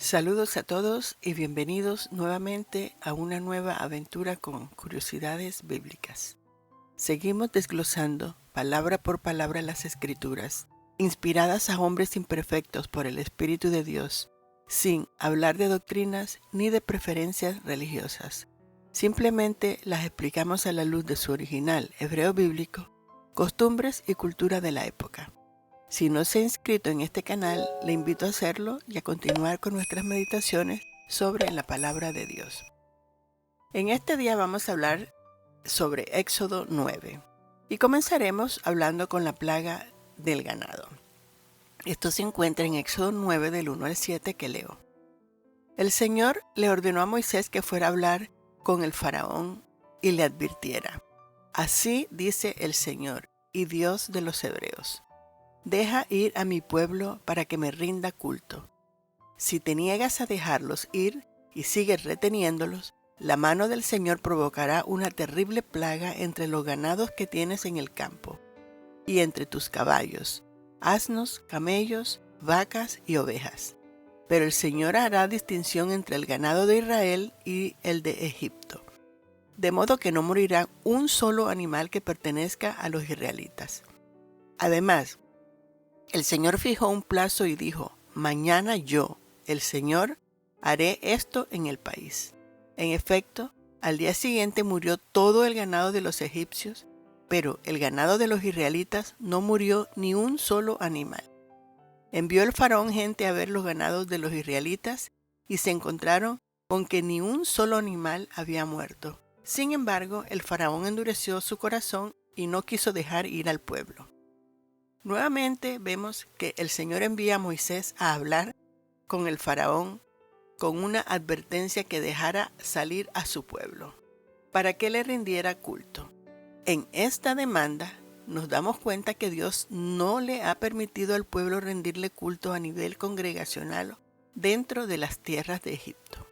Saludos a todos y bienvenidos nuevamente a una nueva aventura con curiosidades bíblicas. Seguimos desglosando palabra por palabra las Escrituras, inspiradas a hombres imperfectos por el Espíritu de Dios, sin hablar de doctrinas ni de preferencias religiosas. Simplemente las explicamos a la luz de su original hebreo bíblico, costumbres y cultura de la época. Si no se ha inscrito en este canal, le invito a hacerlo y a continuar con nuestras meditaciones sobre la palabra de Dios. En este día vamos a hablar sobre Éxodo 9 y comenzaremos hablando con la plaga del ganado. Esto se encuentra en Éxodo 9 del 1 al 7 que leo. El Señor le ordenó a Moisés que fuera a hablar con el faraón y le advirtiera: Así dice el Señor y Dios de los hebreos. Deja ir a mi pueblo para que me rinda culto. Si te niegas a dejarlos ir y sigues reteniéndolos, la mano del Señor provocará una terrible plaga entre los ganados que tienes en el campo, y entre tus caballos, asnos, camellos, vacas y ovejas. Pero el Señor hará distinción entre el ganado de Israel y el de Egipto, de modo que no morirá un solo animal que pertenezca a los israelitas. Además, el Señor fijó un plazo y dijo: Mañana yo, el Señor, haré esto en el país. En efecto, al día siguiente murió todo el ganado de los egipcios, pero el ganado de los israelitas no murió ni un solo animal. Envió el faraón gente a ver los ganados de los israelitas y se encontraron con que ni un solo animal había muerto. Sin embargo, el faraón endureció su corazón y no quiso dejar ir al pueblo. Nuevamente vemos que el Señor envía a Moisés a hablar con el faraón con una advertencia que dejara salir a su pueblo, para que le rindiera culto. En esta demanda nos damos cuenta que Dios no le ha permitido al pueblo rendirle culto a nivel congregacional dentro de las tierras de Egipto.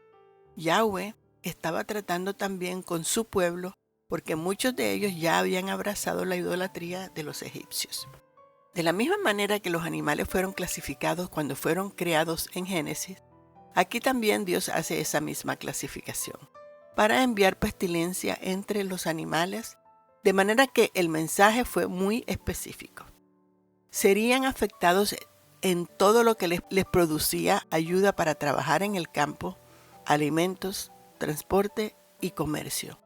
Yahweh estaba tratando también con su pueblo porque muchos de ellos ya habían abrazado la idolatría de los egipcios. De la misma manera que los animales fueron clasificados cuando fueron creados en Génesis, aquí también Dios hace esa misma clasificación, para enviar pestilencia entre los animales, de manera que el mensaje fue muy específico. Serían afectados en todo lo que les producía ayuda para trabajar en el campo, alimentos, transporte y comercio.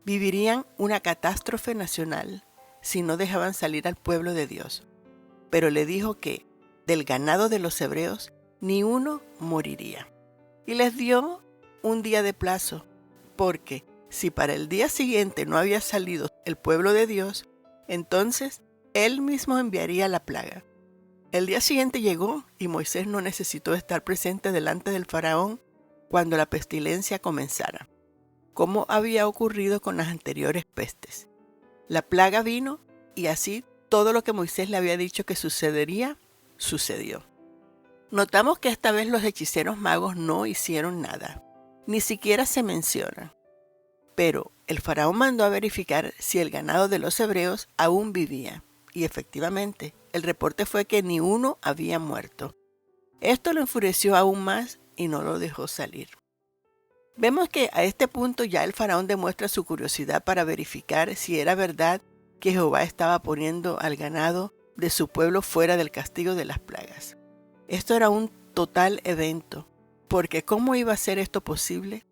Vivirían una catástrofe nacional si no dejaban salir al pueblo de Dios. Pero le dijo que del ganado de los hebreos ni uno moriría. Y les dio un día de plazo, porque si para el día siguiente no había salido el pueblo de Dios, entonces él mismo enviaría la plaga. El día siguiente llegó y Moisés no necesitó estar presente delante del faraón cuando la pestilencia comenzara, como había ocurrido con las anteriores pestes. La plaga vino y así todo lo que Moisés le había dicho que sucedería, sucedió. Notamos que esta vez los hechiceros magos no hicieron nada, ni siquiera se menciona. Pero el faraón mandó a verificar si el ganado de los hebreos aún vivía, y efectivamente, el reporte fue que ni uno había muerto. Esto lo enfureció aún más y no lo dejó salir. Vemos que a este punto ya el faraón demuestra su curiosidad para verificar si era verdad que Jehová estaba poniendo al ganado de su pueblo fuera del castigo de las plagas. Esto era un total evento, porque ¿cómo iba a ser esto posible?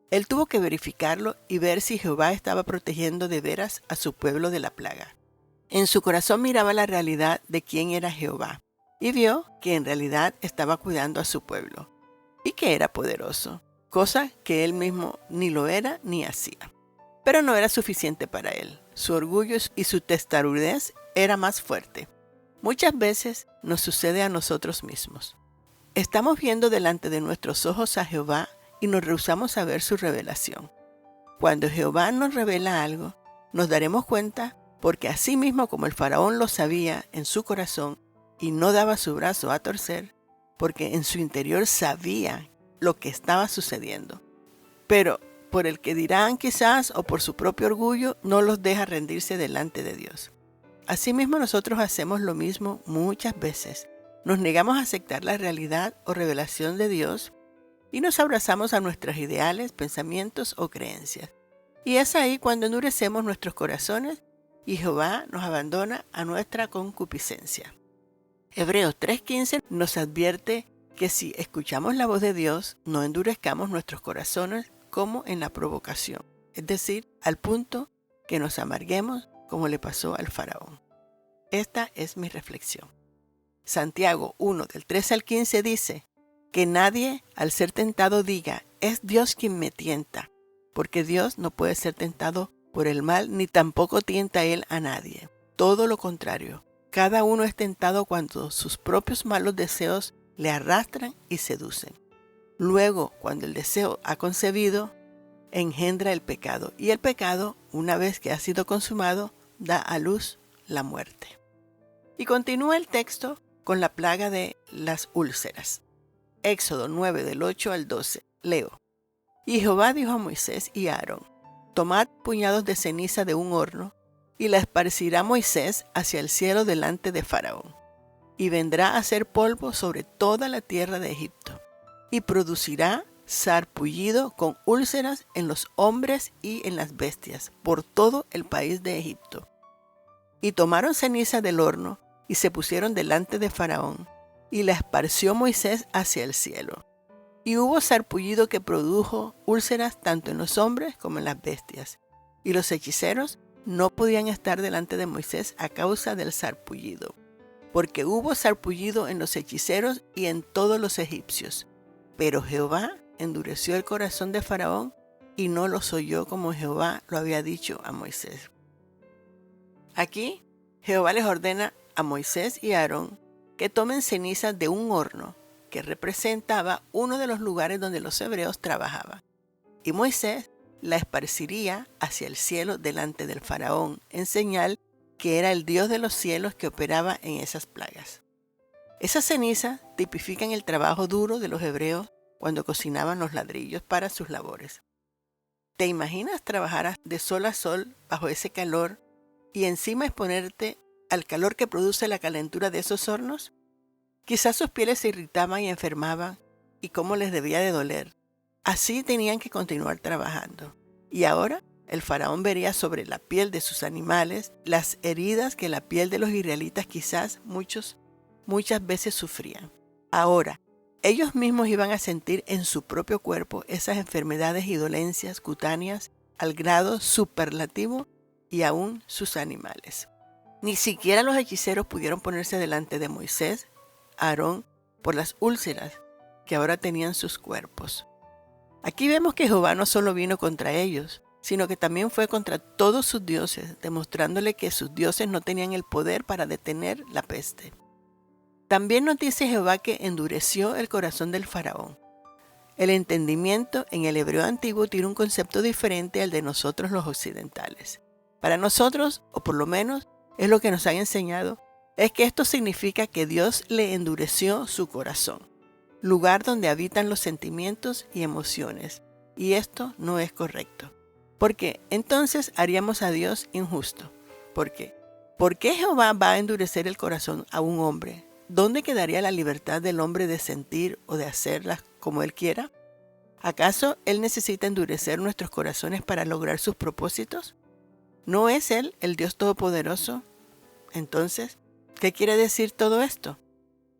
Él tuvo que verificarlo y ver si Jehová estaba protegiendo de veras a su pueblo de la plaga. En su corazón miraba la realidad de quién era Jehová y vio que en realidad estaba cuidando a su pueblo y que era poderoso, cosa que él mismo ni lo era ni hacía. Pero no era suficiente para él. Su orgullo y su testarudez era más fuerte. Muchas veces nos sucede a nosotros mismos. Estamos viendo delante de nuestros ojos a Jehová y nos rehusamos a ver su revelación. Cuando Jehová nos revela algo, nos daremos cuenta porque así mismo como el faraón lo sabía en su corazón y no daba su brazo a torcer, porque en su interior sabía lo que estaba sucediendo. Pero por el que dirán quizás o por su propio orgullo, no los deja rendirse delante de Dios. Asimismo nosotros hacemos lo mismo muchas veces. Nos negamos a aceptar la realidad o revelación de Dios y nos abrazamos a nuestros ideales, pensamientos o creencias. Y es ahí cuando endurecemos nuestros corazones y Jehová nos abandona a nuestra concupiscencia. Hebreos 3:15 nos advierte que si escuchamos la voz de Dios, no endurezcamos nuestros corazones como en la provocación, es decir, al punto que nos amarguemos como le pasó al faraón. Esta es mi reflexión. Santiago 1 del 13 al 15 dice, que nadie al ser tentado diga, es Dios quien me tienta, porque Dios no puede ser tentado por el mal, ni tampoco tienta Él a nadie. Todo lo contrario, cada uno es tentado cuando sus propios malos deseos le arrastran y seducen. Luego, cuando el deseo ha concebido, engendra el pecado, y el pecado, una vez que ha sido consumado, da a luz la muerte. Y continúa el texto con la plaga de las úlceras. Éxodo 9 del 8 al 12. Leo. Y Jehová dijo a Moisés y a Aarón, tomad puñados de ceniza de un horno, y la esparcirá Moisés hacia el cielo delante de Faraón, y vendrá a hacer polvo sobre toda la tierra de Egipto, y producirá sarpullido con úlceras en los hombres y en las bestias, por todo el país de Egipto. Y tomaron ceniza del horno, y se pusieron delante de Faraón, y la esparció Moisés hacia el cielo. Y hubo sarpullido que produjo úlceras tanto en los hombres como en las bestias. Y los hechiceros no podían estar delante de Moisés a causa del sarpullido, porque hubo sarpullido en los hechiceros y en todos los egipcios. Pero Jehová endureció el corazón de Faraón y no los oyó como Jehová lo había dicho a Moisés. Aquí Jehová les ordena a Moisés y a Aarón que tomen cenizas de un horno que representaba uno de los lugares donde los hebreos trabajaban. Y Moisés la esparciría hacia el cielo delante del faraón, en señal que era el Dios de los cielos que operaba en esas plagas. Esas cenizas tipifican el trabajo duro de los hebreos cuando cocinaban los ladrillos para sus labores. ¿Te imaginas trabajar de sol a sol bajo ese calor y encima exponerte al calor que produce la calentura de esos hornos? Quizás sus pieles se irritaban y enfermaban, y cómo les debía de doler. Así tenían que continuar trabajando. Y ahora el faraón vería sobre la piel de sus animales las heridas que la piel de los israelitas quizás muchas veces sufrían. Ahora, ellos mismos iban a sentir en su propio cuerpo esas enfermedades y dolencias cutáneas al grado superlativo y aún sus animales. Ni siquiera los hechiceros pudieron ponerse delante de Moisés, Aarón, por las úlceras que ahora tenían sus cuerpos. Aquí vemos que Jehová no solo vino contra ellos, sino que también fue contra todos sus dioses, demostrándole que sus dioses no tenían el poder para detener la peste. También nos dice Jehová que endureció el corazón del faraón. El entendimiento en el hebreo antiguo tiene un concepto diferente al de nosotros los occidentales. Para nosotros, o por lo menos es lo que nos han enseñado, es que esto significa que Dios le endureció su corazón, lugar donde habitan los sentimientos y emociones, y esto no es correcto, porque entonces haríamos a Dios injusto. ¿Por qué? ¿Por qué Jehová va a endurecer el corazón a un hombre? ¿Dónde quedaría la libertad del hombre de sentir o de hacerlas como él quiera? ¿Acaso él necesita endurecer nuestros corazones para lograr sus propósitos? ¿No es él el Dios Todopoderoso? Entonces, ¿qué quiere decir todo esto?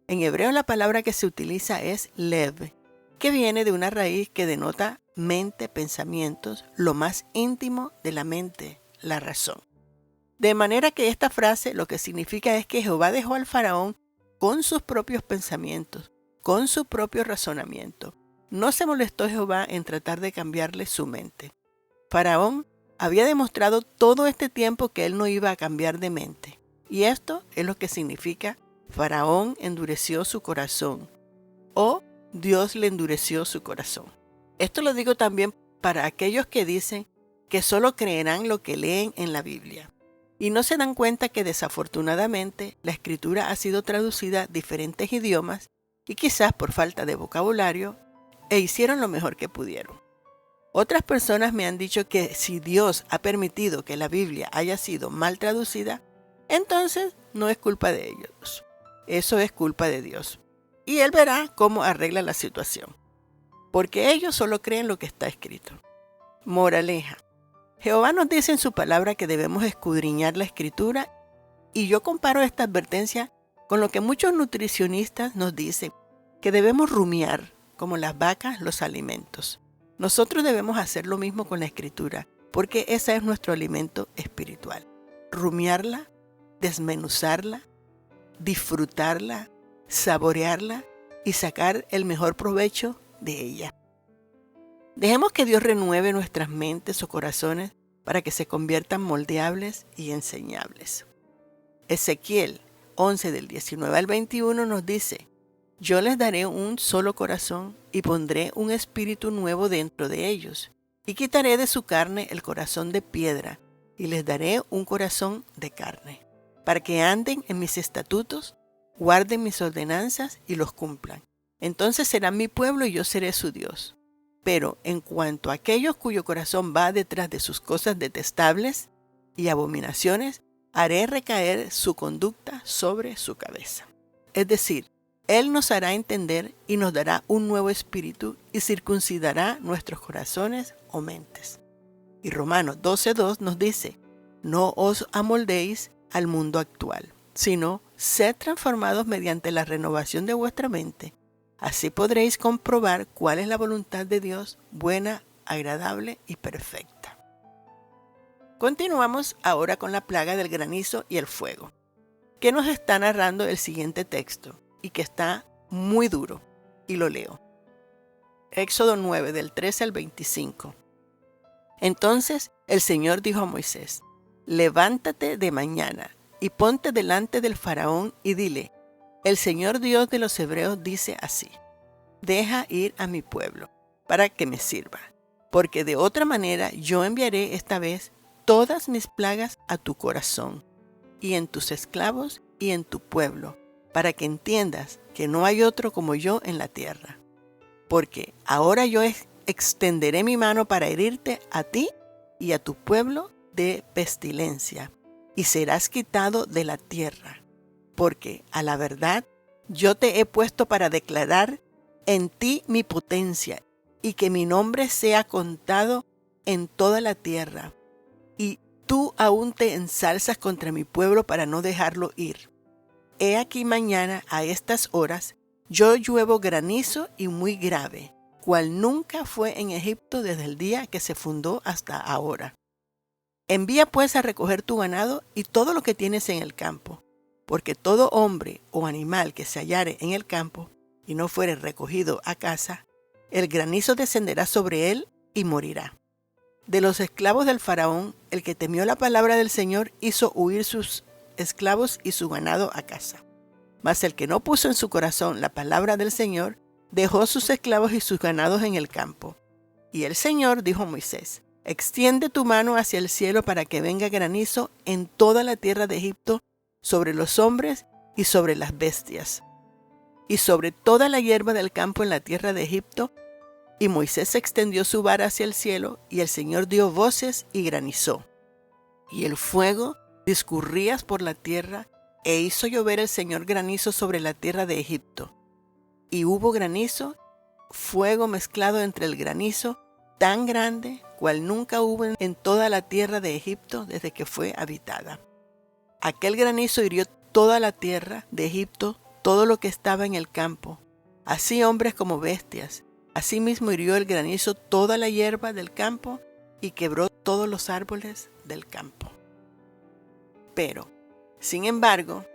En hebreo la palabra que se utiliza es lev, que viene de una raíz que denota mente, pensamientos, lo más íntimo de la mente, la razón. De manera que esta frase lo que significa es que Jehová dejó al faraón con sus propios pensamientos, con su propio razonamiento. No se molestó Jehová en tratar de cambiarle su mente. Faraón había demostrado todo este tiempo que él no iba a cambiar de mente. Y esto es lo que significa Faraón endureció su corazón o Dios le endureció su corazón. Esto lo digo también para aquellos que dicen que solo creerán lo que leen en la Biblia y no se dan cuenta que desafortunadamente la escritura ha sido traducida a diferentes idiomas y quizás por falta de vocabulario hicieron lo mejor que pudieron. Otras personas me han dicho que si Dios ha permitido que la Biblia haya sido mal traducida, entonces no es culpa de ellos. Eso es culpa de Dios. Y Él verá cómo arregla la situación. porque ellos solo creen lo que está escrito. Moraleja. Jehová nos dice en su palabra que debemos escudriñar la Escritura, y yo comparo esta advertencia con lo que muchos nutricionistas nos dicen, que debemos rumiar, como las vacas, los alimentos. Nosotros debemos hacer lo mismo con la Escritura, porque ese es nuestro alimento espiritual. Rumiarla, desmenuzarla, disfrutarla, saborearla y sacar el mejor provecho de ella. Dejemos que Dios renueve nuestras mentes o corazones para que se conviertan moldeables y enseñables. Ezequiel 11 del 19 al 21 nos dice: yo les daré un solo corazón y pondré un espíritu nuevo dentro de ellos, y quitaré de su carne el corazón de piedra, y les daré un corazón de carne, para que anden en mis estatutos, guarden mis ordenanzas y los cumplan. Entonces serán mi pueblo y yo seré su Dios. Pero en cuanto a aquellos cuyo corazón va detrás de sus cosas detestables y abominaciones, haré recaer su conducta sobre su cabeza. Es decir, Él nos hará entender y nos dará un nuevo espíritu y circuncidará nuestros corazones o mentes. Y Romanos 12:2 nos dice: no os amoldéis al mundo actual, sino sed transformados mediante la renovación de vuestra mente. Así podréis comprobar cuál es la voluntad de Dios, buena, agradable y perfecta. Continuamos ahora con la plaga del granizo y el fuego, que nos está narrando el siguiente texto, y que está muy duro, y lo leo. Éxodo 9, del 13 al 25. Entonces el Señor dijo a Moisés: levántate de mañana, y ponte delante del faraón, y dile: el Señor Dios de los hebreos dice así: deja ir a mi pueblo, para que me sirva, porque de otra manera yo enviaré esta vez todas mis plagas a tu corazón, y en tus esclavos y en tu pueblo, para que entiendas que no hay otro como yo en la tierra. Porque ahora yo extenderé mi mano para herirte a ti y a tu pueblo de pestilencia, y serás quitado de la tierra. Porque a la verdad yo te he puesto para declarar en ti mi potencia, y que mi nombre sea contado en toda la tierra. Y tú aún te ensalzas contra mi pueblo para no dejarlo ir. He aquí mañana a estas horas yo lluevo granizo y muy grave, cual nunca fue en Egipto desde el día que se fundó hasta ahora. Envía pues a recoger tu ganado y todo lo que tienes en el campo, porque todo hombre o animal que se hallare en el campo y no fuere recogido a casa, el granizo descenderá sobre él y morirá. De los esclavos del faraón, el que temió la palabra del Señor hizo huir sus esclavos y su ganado a casa. Mas el que no puso en su corazón la palabra del Señor, dejó sus esclavos y sus ganados en el campo. Y el Señor dijo a Moisés: extiende tu mano hacia el cielo para que venga granizo en toda la tierra de Egipto, sobre los hombres y sobre las bestias, y sobre toda la hierba del campo en la tierra de Egipto. Y Moisés extendió su vara hacia el cielo, y el Señor dio voces y granizó. Y el fuego discurría por la tierra, e hizo llover el Señor granizo sobre la tierra de Egipto. Y hubo granizo, fuego mezclado entre el granizo, tan grande cual nunca hubo en toda la tierra de Egipto desde que fue habitada. Aquel granizo hirió toda la tierra de Egipto, todo lo que estaba en el campo, así hombres como bestias. Asimismo hirió el granizo toda la hierba del campo y quebró todos los árboles del campo. Pero, sin embargo,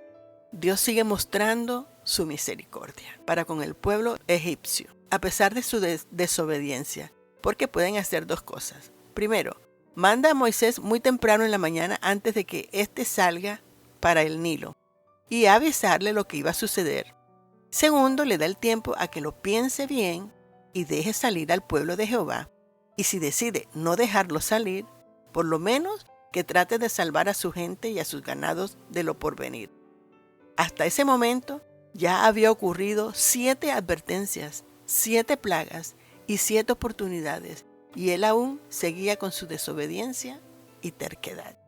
Dios sigue mostrando su misericordia para con el pueblo egipcio, a pesar de su desobediencia, porque pueden hacer dos cosas. Primero, manda a Moisés muy temprano en la mañana antes de que éste salga para el Nilo y avisarle lo que iba a suceder. Segundo, le da el tiempo a que lo piense bien y deje salir al pueblo de Jehová. Y si decide no dejarlo salir, por lo menos que trate de salvar a su gente y a sus ganados de lo porvenir. Hasta ese momento ya había ocurrido 7 advertencias, 7 plagas y 7 oportunidades, y él aún seguía con su desobediencia y terquedad.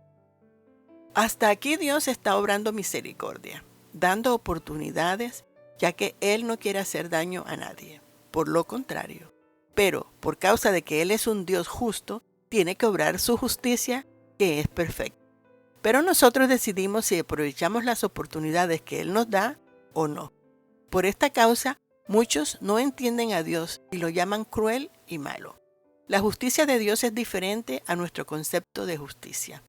Hasta aquí Dios está obrando misericordia, dando oportunidades, ya que Él no quiere hacer daño a nadie. Por lo contrario, pero por causa de que Él es un Dios justo, tiene que obrar su justicia, que es perfecta. Pero nosotros decidimos si aprovechamos las oportunidades que Él nos da o no. Por esta causa, muchos no entienden a Dios y lo llaman cruel y malo. La justicia de Dios es diferente a nuestro concepto de justicia.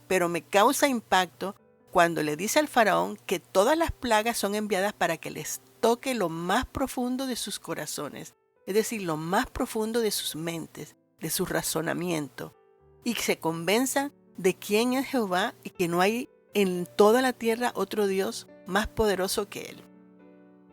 Pero me causa impacto cuando le dice al faraón que todas las plagas son enviadas para que les toque lo más profundo de sus corazones, es decir, lo más profundo de sus mentes, de su razonamiento, y que se convenzan de quién es Jehová y que no hay en toda la tierra otro Dios más poderoso que Él.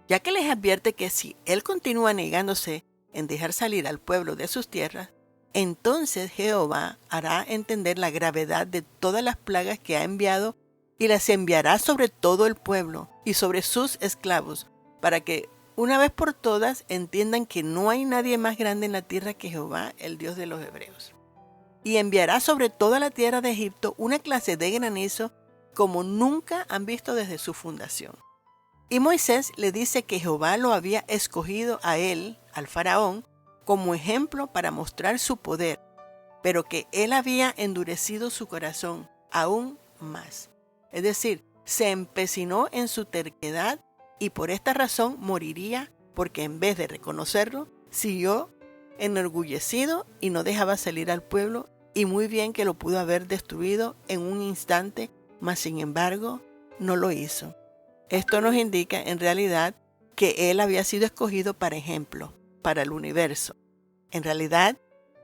Ya que les advierte que si Él continúa negándose en dejar salir al pueblo de sus tierras, entonces Jehová hará entender la gravedad de todas las plagas que ha enviado y las enviará sobre todo el pueblo y sobre sus esclavos, para que una vez por todas entiendan que no hay nadie más grande en la tierra que Jehová, el Dios de los hebreos. Y enviará sobre toda la tierra de Egipto una clase de granizo como nunca han visto desde su fundación. Y Moisés le dice que Jehová lo había escogido a él, al faraón, como ejemplo para mostrar su poder, pero que él había endurecido su corazón aún más. Es decir, se empecinó en su terquedad y por esta razón moriría, porque en vez de reconocerlo, siguió enorgullecido y no dejaba salir al pueblo, y muy bien que lo pudo haber destruido en un instante, mas sin embargo no lo hizo. Esto nos indica en realidad que él había sido escogido para ejemplo, para el universo. En realidad,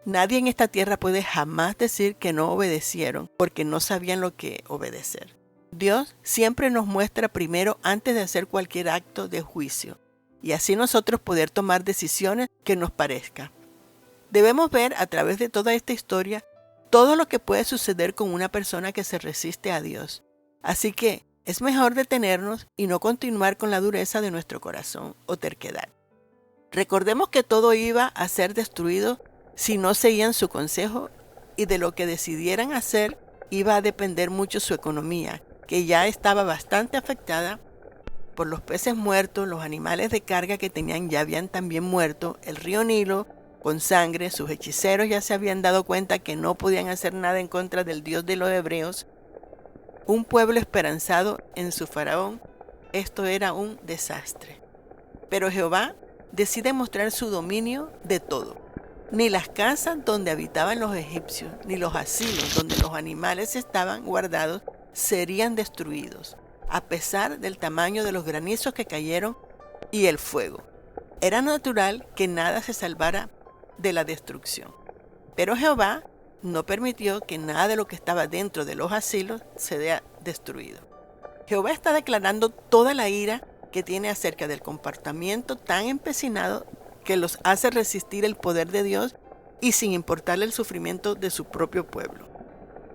nadie en esta tierra puede jamás decir que no obedecieron porque no sabían lo que obedecer. Dios siempre nos muestra primero antes de hacer cualquier acto de juicio, y así nosotros poder tomar decisiones que nos parezca. Debemos ver a través de toda esta historia todo lo que puede suceder con una persona que se resiste a Dios. Así que es mejor detenernos y no continuar con la dureza de nuestro corazón o terquedad. Recordemos que todo iba a ser destruido si no seguían su consejo, y de lo que decidieran hacer iba a depender mucho su economía, que ya estaba bastante afectada por los peces muertos, los animales de carga que tenían ya habían también muerto, el río Nilo con sangre, sus hechiceros ya se habían dado cuenta que no podían hacer nada en contra del Dios de los hebreos, un pueblo esperanzado en su faraón. Esto era un desastre. Pero Jehová decide mostrar su dominio de todo. Ni las casas donde habitaban los egipcios, ni los asilos donde los animales estaban guardados serían destruidos, a pesar del tamaño de los granizos que cayeron y el fuego. Era natural que nada se salvara de la destrucción. Pero Jehová no permitió que nada de lo que estaba dentro de los asilos se vea destruido. Jehová está declarando toda la ira que tiene acerca del comportamiento tan empecinado que los hace resistir el poder de Dios y sin importarle el sufrimiento de su propio pueblo.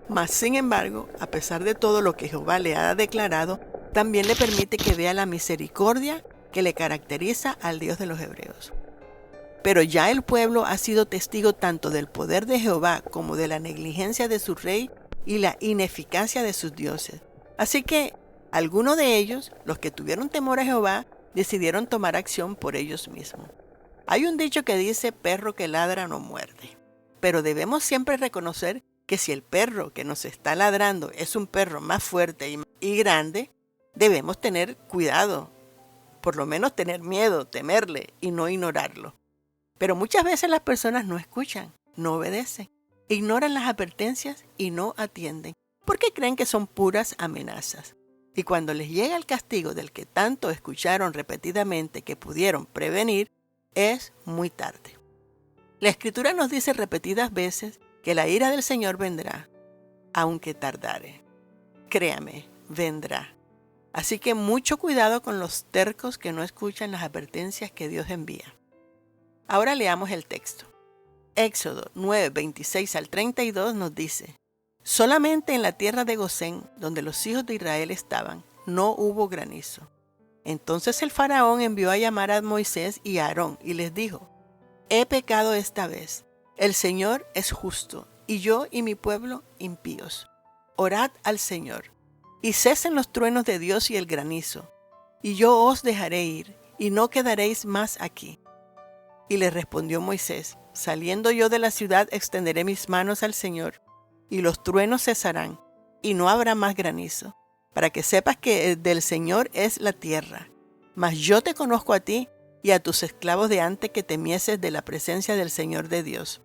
Mas, sin embargo, a pesar de todo lo que Jehová le ha declarado, también le permite que vea la misericordia que le caracteriza al Dios de los hebreos. Pero ya el pueblo ha sido testigo tanto del poder de Jehová como de la negligencia de su rey y la ineficacia de sus dioses. Así que algunos de ellos, los que tuvieron temor a Jehová, decidieron tomar acción por ellos mismos. Hay un dicho que dice: perro que ladra no muerde. Pero debemos siempre reconocer que si el perro que nos está ladrando es un perro más fuerte y grande, debemos tener cuidado, por lo menos tener miedo, temerle y no ignorarlo. Pero muchas veces las personas no escuchan, no obedecen, ignoran las advertencias y no atienden, porque creen que son puras amenazas. Y cuando les llega el castigo del que tanto escucharon repetidamente que pudieron prevenir, es muy tarde. La Escritura nos dice repetidas veces que la ira del Señor vendrá, aunque tardare. Créame, vendrá. Así que mucho cuidado con los tercos que no escuchan las advertencias que Dios envía. Ahora leamos el texto. Éxodo 9, 26 al 32 nos dice: solamente en la tierra de Gosén, donde los hijos de Israel estaban, no hubo granizo. Entonces el faraón envió a llamar a Moisés y a Aarón y les dijo: he pecado esta vez. El Señor es justo, y yo y mi pueblo impíos. Orad al Señor, y cesen los truenos de Dios y el granizo, y yo os dejaré ir, y no quedaréis más aquí. Y le respondió Moisés: Saliendo yo de la ciudad, extenderé mis manos al Señor, y los truenos cesarán, y no habrá más granizo, para que sepas que del Señor es la tierra. Mas yo te conozco a ti y a tus esclavos de antes que temieses de la presencia del Señor de Dios.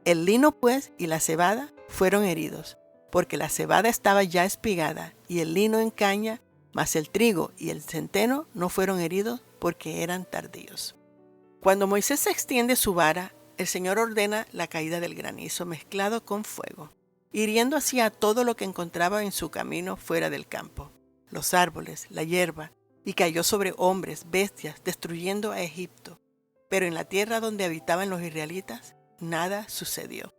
El lino pues y la cebada fueron heridos, porque la cebada estaba ya espigada y el lino en caña, mas el trigo y el centeno no fueron heridos porque eran tardíos. Cuando Moisés extiende su vara, el Señor ordena la caída del granizo mezclado con fuego, hiriendo así a todo lo que encontraba en su camino fuera del campo, los árboles, la hierba, y cayó sobre hombres, bestias, destruyendo a Egipto. Pero en la tierra donde habitaban los israelitas, nada sucedió.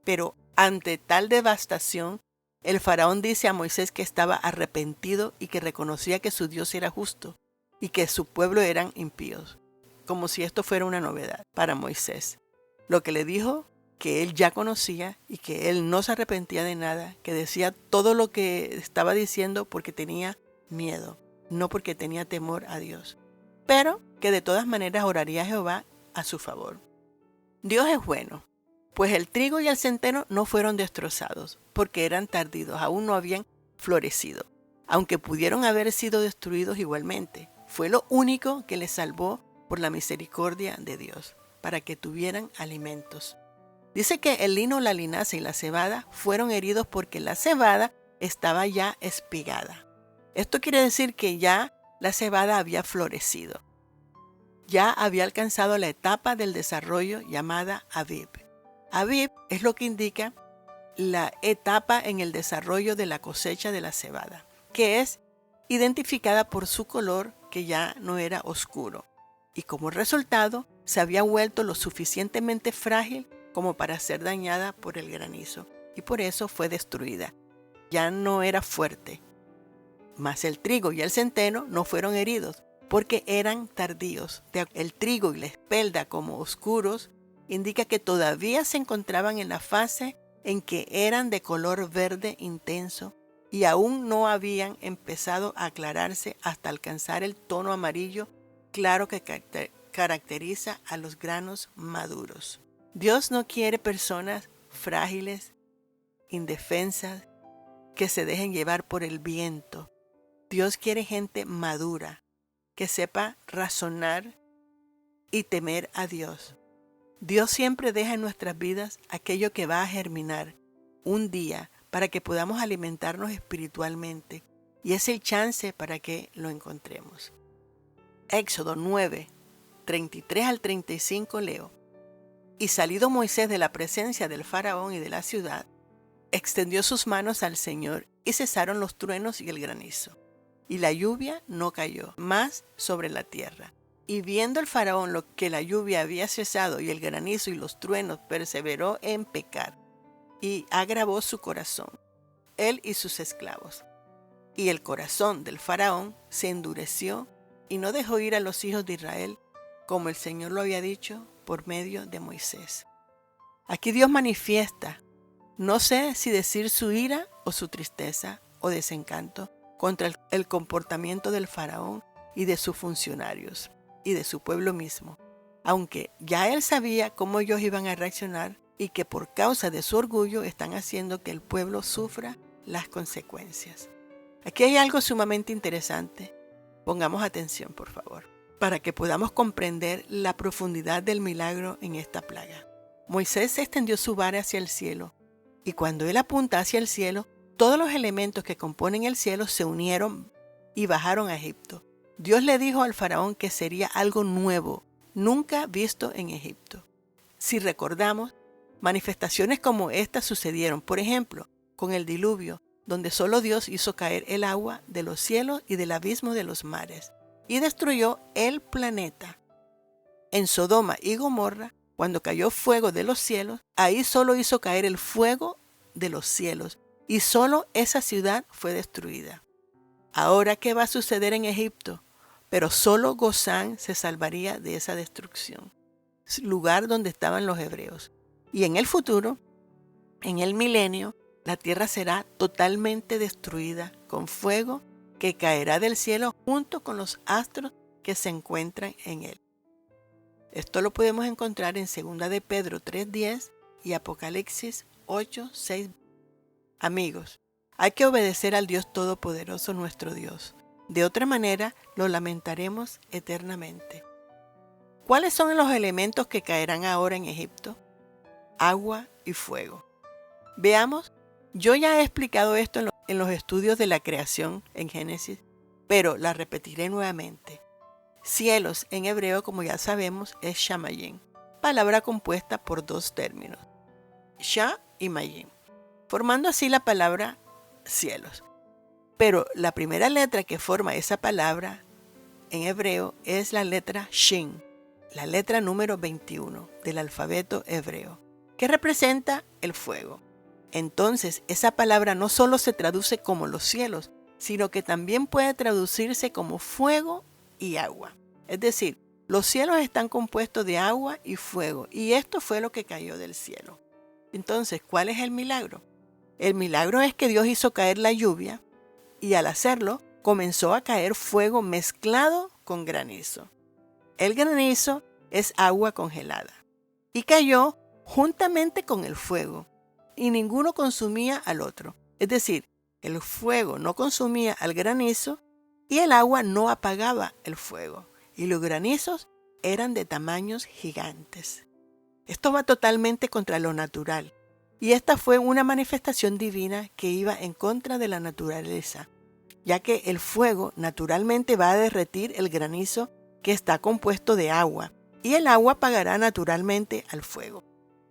Pero ante tal devastación, el faraón dice a Moisés que estaba arrepentido y que reconocía que su Dios era justo y que su pueblo eran impíos, como si esto fuera una novedad para Moisés. Lo que le dijo que él ya conocía y que él no se arrepentía de nada, que decía todo lo que estaba diciendo porque tenía miedo, no porque tenía temor a Dios, pero que de todas maneras oraría a Jehová a su favor. Dios es bueno, pues el trigo y el centeno no fueron destrozados, porque eran tardíos, aún no habían florecido, aunque pudieron haber sido destruidos igualmente. Fue lo único que les salvó por la misericordia de Dios, para que tuvieran alimentos. Dice que el lino, la linaza y la cebada fueron heridos porque la cebada estaba ya espigada. Esto quiere decir que ya la cebada había florecido. Ya había alcanzado la etapa del desarrollo llamada Aviv. Aviv es lo que indica la etapa en el desarrollo de la cosecha de la cebada, que es identificada por su color que ya no era oscuro, y como resultado se había vuelto lo suficientemente frágil como para ser dañada por el granizo, y por eso fue destruida. Ya no era fuerte. Mas el trigo y el centeno no fueron heridos, porque eran tardíos. El trigo y la espelda como oscuros indica que todavía se encontraban en la fase en que eran de color verde intenso y aún no habían empezado a aclararse hasta alcanzar el tono amarillo claro que caracteriza a los granos maduros. Dios no quiere personas frágiles, indefensas, que se dejen llevar por el viento. Dios quiere gente madura, que sepa razonar y temer a Dios. Dios siempre deja en nuestras vidas aquello que va a germinar un día para que podamos alimentarnos espiritualmente, y es el chance para que lo encontremos. Éxodo 9, 33 al 35 leo: Y salido Moisés de la presencia del faraón y de la ciudad, extendió sus manos al Señor, y cesaron los truenos y el granizo, y la lluvia no cayó más sobre la tierra. Y viendo el faraón lo que la lluvia había cesado y el granizo y los truenos, perseveró en pecar, y agravó su corazón, él y sus esclavos. Y el corazón del faraón se endureció, y no dejó ir a los hijos de Israel, como el Señor lo había dicho por medio de Moisés. Aquí Dios manifiesta, no sé si decir su ira o su tristeza o desencanto contra el comportamiento del faraón y de sus funcionarios y de su pueblo mismo, aunque ya él sabía cómo ellos iban a reaccionar y que por causa de su orgullo están haciendo que el pueblo sufra las consecuencias. Aquí hay algo sumamente interesante. Pongamos atención, por favor, para que podamos comprender la profundidad del milagro en esta plaga. Moisés extendió su vara hacia el cielo, y cuando él apunta hacia el cielo, todos los elementos que componen el cielo se unieron y bajaron a Egipto. Dios le dijo al faraón que sería algo nuevo, nunca visto en Egipto. Si recordamos, manifestaciones como estas sucedieron, por ejemplo, con el diluvio, donde solo Dios hizo caer el agua de los cielos y del abismo de los mares, y destruyó el planeta. En Sodoma y Gomorra, cuando cayó fuego de los cielos, ahí solo hizo caer el fuego de los cielos, y solo esa ciudad fue destruida. Ahora, ¿qué va a suceder en Egipto? Pero solo Gozán se salvaría de esa destrucción, lugar donde estaban los hebreos. Y en el futuro, en el milenio, la tierra será totalmente destruida con fuego que caerá del cielo junto con los astros que se encuentran en él. Esto lo podemos encontrar en 2 de Pedro 3:10 y Apocalipsis 8:6. Amigos, hay que obedecer al Dios Todopoderoso, nuestro Dios. De otra manera, lo lamentaremos eternamente. ¿Cuáles son los elementos que caerán ahora en Egipto? Agua y fuego. Veamos, yo ya he explicado esto en los estudios de la creación en Génesis, pero la repetiré nuevamente. Cielos en hebreo, como ya sabemos, es shamayim, palabra compuesta por dos términos, sha y mayim, formando así la palabra cielos. Pero la primera letra que forma esa palabra en hebreo es la letra shin, la letra número 21 del alfabeto hebreo, que representa el fuego. Entonces, esa palabra no solo se traduce como los cielos, sino que también puede traducirse como fuego y agua. Es decir, los cielos están compuestos de agua y fuego, y esto fue lo que cayó del cielo. Entonces, ¿cuál es el milagro? El milagro es que Dios hizo caer la lluvia, y al hacerlo, comenzó a caer fuego mezclado con granizo. El granizo es agua congelada, y cayó juntamente con el fuego, y ninguno consumía al otro. Es decir, el fuego no consumía al granizo, y el agua no apagaba el fuego, y los granizos eran de tamaños gigantes. Esto va totalmente contra lo natural, y esta fue una manifestación divina que iba en contra de la naturaleza, ya que el fuego naturalmente va a derretir el granizo que está compuesto de agua, y el agua apagará naturalmente al fuego.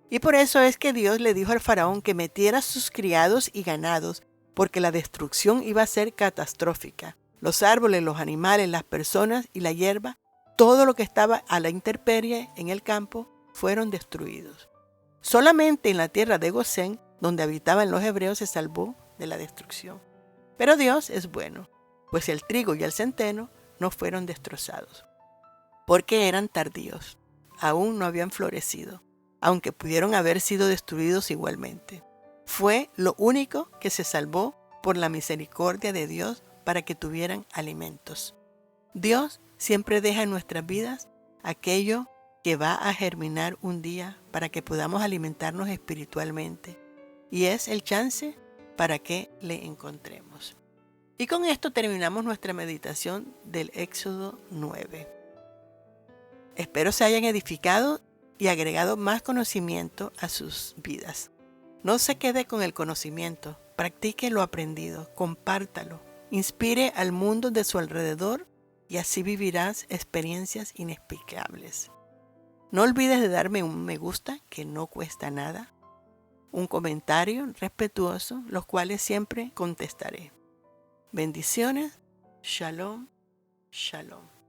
Y por eso es que Dios le dijo al faraón que metiera sus criados y ganados, porque la destrucción iba a ser catastrófica. Los árboles, los animales, las personas y la hierba, todo lo que estaba a la intemperie en el campo, fueron destruidos. Solamente en la tierra de Gosén, donde habitaban los hebreos, se salvó de la destrucción. Pero Dios es bueno, pues el trigo y el centeno no fueron destrozados, porque eran tardíos, aún no habían florecido, aunque pudieron haber sido destruidos igualmente. Fue lo único que se salvó por la misericordia de Dios para que tuvieran alimentos. Dios siempre deja en nuestras vidas aquello que va a germinar un día para que podamos alimentarnos espiritualmente, y es el chance para que le encontremos. Y con esto terminamos nuestra meditación del Éxodo 9. Espero se hayan edificado y agregado más conocimiento a sus vidas. No se quede con el conocimiento, practique lo aprendido, compártalo, inspire al mundo de su alrededor y así vivirás experiencias inexplicables. No olvides de darme un me gusta, que no cuesta nada, un comentario respetuoso, los cuales siempre contestaré. Bendiciones. Shalom. Shalom.